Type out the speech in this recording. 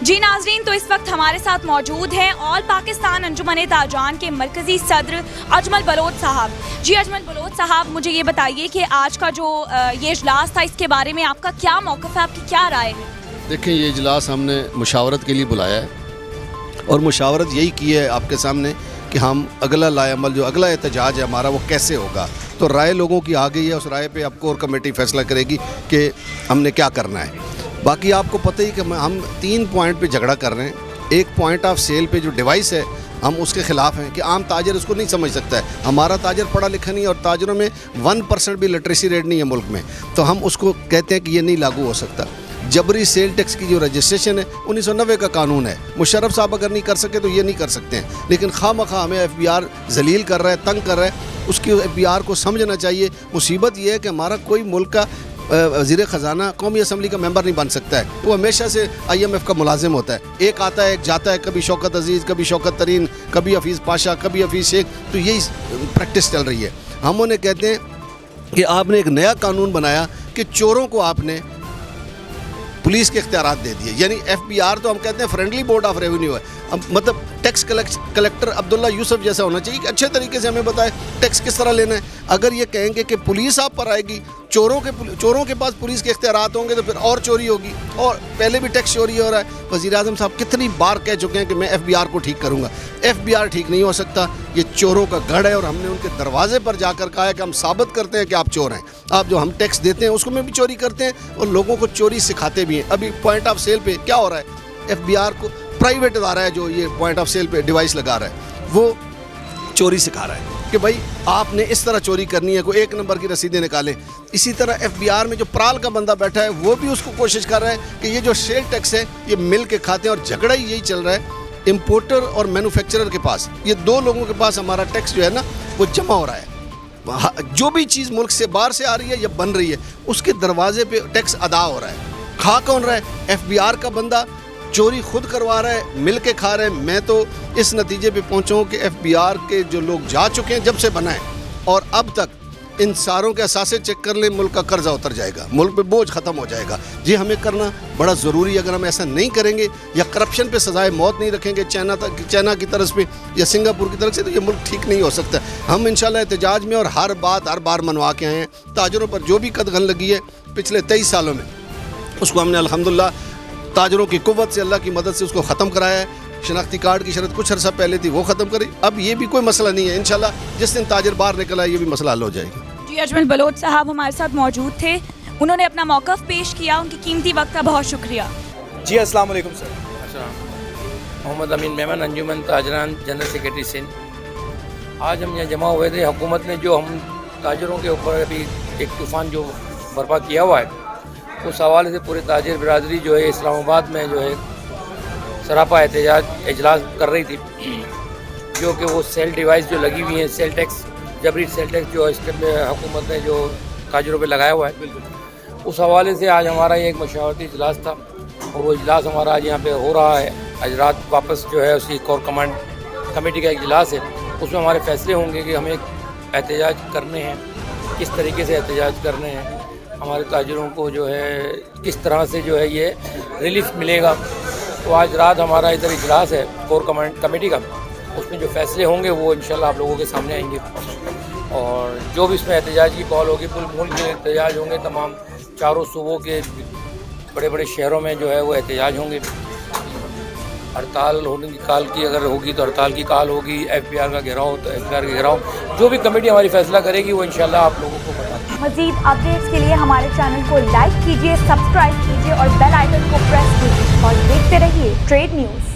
जी नाजरीन, तो इस वक्त हमारे साथ मौजूद हैं ऑल पाकिस्तान अंजुमन ताजान के मरकज़ी सदर अजमल बलोच साहब। जी अजमल बलोच साहब, मुझे ये बताइए कि आज का जो ये इजलास था, इसके बारे में आपका क्या मौक़िफ़ है, आपकी क्या राय है? देखें, ये इजलास हमने मुशावरत के लिए बुलाया है और मुशावरत यही की है आपके सामने कि हम अगला लाएअमल जो अगला एहतजाज है हमारा वो कैसे होगा। तो राय लोगों की आ गई है, उस राय पे अब कोर कमेटी फैसला करेगी कि हमने क्या करना है। बाकी आपको पता ही कि हम 3 पॉइंट पे झगड़ा कर रहे हैं। एक पॉइंट ऑफ सेल पे जो डिवाइस है हम उसके ख़िलाफ़ हैं कि आम ताजर उसको नहीं समझ सकता है। हमारा ताजर पढ़ा लिखा नहीं और ताजरों में 1% भी लिटरेसी रेट नहीं है मुल्क में, तो हम उसको कहते हैं कि ये नहीं लागू हो सकता। जबरी सेल टैक्स की जो रजिस्ट्रेशन है 1990 का कानून है, मुशर्रफ साहब अगर नहीं कर सके तो ये नहीं कर सकते हैं, लेकिन खामखा हमें FBI जलील कर रहा है, तंग कर रहा है। उसकी FBI को समझना चाहिए। मुसीबत ये है कि हमारा कोई मुल्क का वज़ीर ख़जाना कौमी असम्बली का मेंबर नहीं बन सकता है। वो हमेशा से IMF का मुलाजिम होता है, एक आता है एक जाता है, कभी शौकत अजीज़, कभी शौकत तरीन, कभी हफीज़ पाशा, कभी हफीज़ शेख। तो यही प्रैक्टिस चल रही है। हम उन्हें कहते हैं कि आपने एक नया कानून बनाया कि चोरों को आपने पुलिस के इख्तियारात दे दिए, यानी FBI तो हम कहते हैं फ्रेंडली बोर्ड ऑफ रेवेन्यू है। अब मतलब टैक्स कलेक्टर अब्दुल्ला यूसुफ जैसा होना चाहिए कि अच्छे तरीके से हमें बताए टैक्स किस तरह लेना है। अगर ये कहेंगे कि पुलिस आप पर आएगी, चोरों के पास पुलिस के इख्तियारात होंगे, तो फिर और चोरी होगी, और पहले भी टैक्स चोरी हो रहा है। वज़ीर आज़म साहब कितनी बार कह चुके हैं कि मैं FBI को ठीक करूँगा। FBI ठीक नहीं हो सकता, ये चोरों का गढ़ है, और हमने उनके दरवाजे पर जाकर कहा है कि हम साबित करते हैं कि आप चोर हैं। आप जो हम टैक्स देते हैं उसको में भी चोरी करते हैं और लोगों को चोरी सिखाते भी हैं। अभी पॉइंट ऑफ सेल पे क्या हो रहा है, FBI को प्राइवेट इदारा है जो ये पॉइंट ऑफ सेल पे डिवाइस लगा रहा है, वो चोरी सिखा रहा है कि भाई आपने इस तरह चोरी करनी है, कोई 1 नंबर की रसीदें निकालें। इसी तरह FBI में जो प्राल का बंदा बैठा है वो भी उसको कोशिश कर रहा है कि ये जो सेल टैक्स है ये मिल के खाते हैं, और झगड़ा ही यही चल रहा है इम्पोर्टर और मैन्युफैक्चरर के पास। ये 2 लोगों के पास हमारा टैक्स जो है ना वो जमा हो रहा है। जो भी चीज़ मुल्क से बाहर से आ रही है या बन रही है उसके दरवाजे पे टैक्स अदा हो रहा है। खा कौन रहा है? FBI का बंदा चोरी खुद करवा रहा है, मिल के खा रहे हैं। मैं तो इस नतीजे पे पहुंचा हूं कि FBI के जो लोग जा चुके हैं जब से बना है और अब तक, इन सारों के असासे चेक कर ले, मुल्क का कर्जा उतर जाएगा, मुल्क पे बोझ ख़त्म हो जाएगा। ये हमें करना बड़ा ज़रूरी है। अगर हम ऐसा नहीं करेंगे या करप्शन पे सजाए मौत नहीं रखेंगे चाइना की तरफ पे या सिंगापुर की तरफ से, तो ये मुल्क ठीक नहीं हो सकता। हम इंशाल्लाह एहतजाज में और हर बार मनवा के आए हैं। ताजरों पर जो भी कदगन लगी है पिछले 23 सालों में, उसको हमने अल्हम्दुलिल्लाह ताजरों की कुव्वत से, अल्लाह की मदद से उसको ख़त्म कराया है। शनाख्ती कार्ड की शरत कुछ अर्सा पहले थी, वो ख़त्म करी। अब ये भी कोई मसला नहीं है। इंशाल्लाह जिस दिन ताजर बाहर निकल आए ये भी मसला हल हो जाएगा। जी अजमल बलोच साहब हमारे साथ मौजूद थे, उन्होंने अपना मौक़िफ़ पेश किया। उनकी कीमती वक्त का बहुत शुक्रिया। जी अस्सलाम वालेकुम सर। अच्छा, मोहम्मद अमीन मेमन, अंजुमन ताजरान जनरल सेक्रेटरी सिंध। आज हम यहाँ जमा हुए थे। हुकूमत ने जो हम ताजरों के ऊपर अभी एक तूफ़ान जो बर्पा किया हुआ है, उस हवाले से पूरे ताजिर बिरादरी जो है इस्लामाबाद में जो है सरापा एहतजाज इजलास कर रही थी, जो कि वो सेल डिवाइस जो लगी हुई हैं, सेल टैक्स, जबरी सेल टैक्स जो इसके हुकूमत ने जो ताजरों पे लगाया हुआ है, उस हवाले से आज हमारा ये एक मशावरती इजलास था। और वो इजलास हमारा आज यहाँ पे हो रहा है। आज रात वापस जो है उसी कोर कमांड कमेटी का इजलास है, उसमें हमारे फैसले होंगे कि हमें एहतजाज करने हैं, किस तरीके से एहतजाज करने हैं, हमारे ताजरों को जो है किस तरह से जो है ये रिलीफ मिलेगा। तो आज रात हमारा इधर इजलास है कोर कमांड कमेटी का, उसमें जो फैसले होंगे वो इंशाल्लाह आप लोगों के सामने आएंगे। और जो भी इसमें एहतजाज की कॉल होगी, पूरे मुल्क में एहतजाज होंगे, तमाम चारों सूबों के बड़े बड़े शहरों में जो है वो एहतजाज होंगे। हड़ताल होने की काल की अगर होगी तो हड़ताल की काल होगी। FBI का घेराव तो FBI का घेराव, जो भी कमेटी हमारी फैसला करेगी वो इंशाल्लाह आप लोगों को बता दें। मज़ीद अपडेट्स के लिए हमारे चैनल को लाइक कीजिए, सब्सक्राइब कीजिए और बेल आइकन को प्रेस कीजिए और देखते रहिए ट्रेड न्यूज़।